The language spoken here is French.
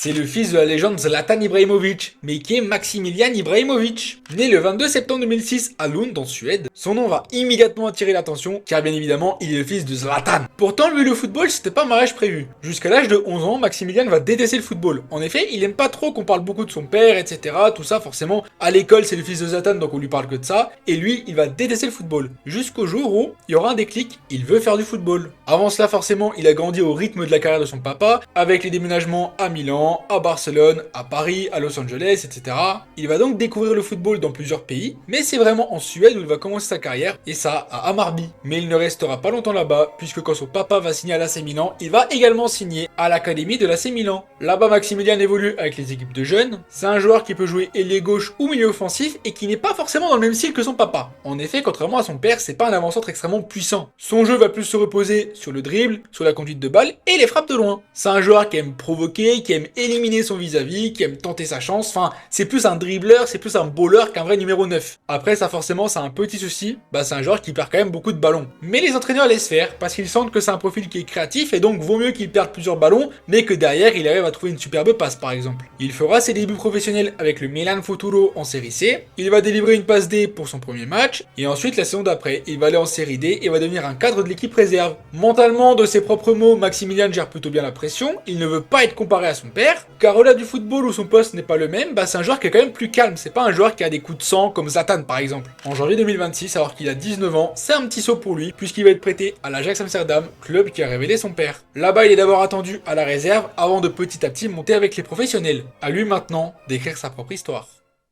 C'est le fils de la légende Zlatan Ibrahimovic, mais qui est Maximilian Ibrahimovic. Né le 22 septembre 2006 à Lund, en Suède, son nom va immédiatement attirer l'attention, car bien évidemment, il est le fils de Zlatan. Pourtant, lui, le football, c'était pas un mariage prévu. Jusqu'à l'âge de 11 ans, Maximilian va détester le football. En effet, il aime pas trop qu'on parle beaucoup de son père, etc. Tout ça, forcément, à l'école, c'est le fils de Zlatan, donc on lui parle que de ça. Et lui, il va détester le football. Jusqu'au jour où, il y aura un déclic, il veut faire du football. Avant cela, forcément, il a grandi au rythme de la carrière de son papa, avec les déménagements à Milan, à Barcelone, à Paris, à Los Angeles, etc. Il va donc découvrir le football dans plusieurs pays, mais c'est vraiment en Suède où il va commencer sa carrière, et ça à Hammarby. Mais il ne restera pas longtemps là-bas, puisque quand son papa va signer à l'AC Milan, il va également signer à l'académie de l'AC Milan. Là-bas, Maximilian évolue avec les équipes de jeunes. C'est un joueur qui peut jouer ailier gauche ou milieu offensif, et qui n'est pas forcément dans le même style que son papa. En effet, contrairement à son père, c'est pas un avant-centre extrêmement puissant. Son jeu va plus se reposer sur le dribble, sur la conduite de balle et les frappes de loin. C'est un joueur qui aime provoquer, qui aime éliminer son vis-à-vis, qui aime tenter sa chance, enfin, c'est plus un dribbleur, c'est plus un bowler qu'un vrai numéro 9. Après, ça forcément, c'est un petit souci, c'est un joueur qui perd quand même beaucoup de ballons. Mais les entraîneurs laissent faire, parce qu'ils sentent que c'est un profil qui est créatif, et donc vaut mieux qu'il perde plusieurs ballons, mais que derrière, il arrive à trouver une superbe passe, par exemple. Il fera ses débuts professionnels avec le Milan Futuro en série C, il va délivrer une passe D pour son premier match, et ensuite, la saison d'après, il va aller en série D et va devenir un cadre de l'équipe réserve. Mentalement, de ses propres mots, Maximilian gère plutôt bien la pression, il ne veut pas être comparé à son père, car au-delà du football où son poste n'est pas le même, c'est un joueur qui est quand même plus calme, c'est pas un joueur qui a des coups de sang comme Zlatan par exemple. En janvier 2026, alors qu'il a 19 ans, c'est un petit saut pour lui, puisqu'il va être prêté à l'Ajax Amsterdam, club qui a révélé son père. Là-bas, il est d'abord attendu à la réserve, avant de petit à petit monter avec les professionnels. À lui maintenant d'écrire sa propre histoire.